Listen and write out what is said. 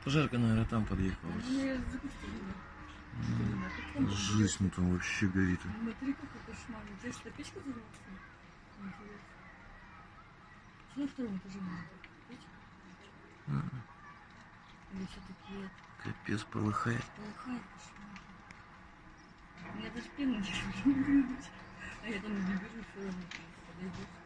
Пожарка, наверное, там подъехала. Жизнь ну, там вообще горит. Смотри, какой кошмар. Здесь что, печка взорвалась? Что на втором этаже может быть? Печка? Или все-таки... Капец, полыхает. Полыхает кошмар. У меня даже пена не держит. А я там не бежу, все равно подойдешь.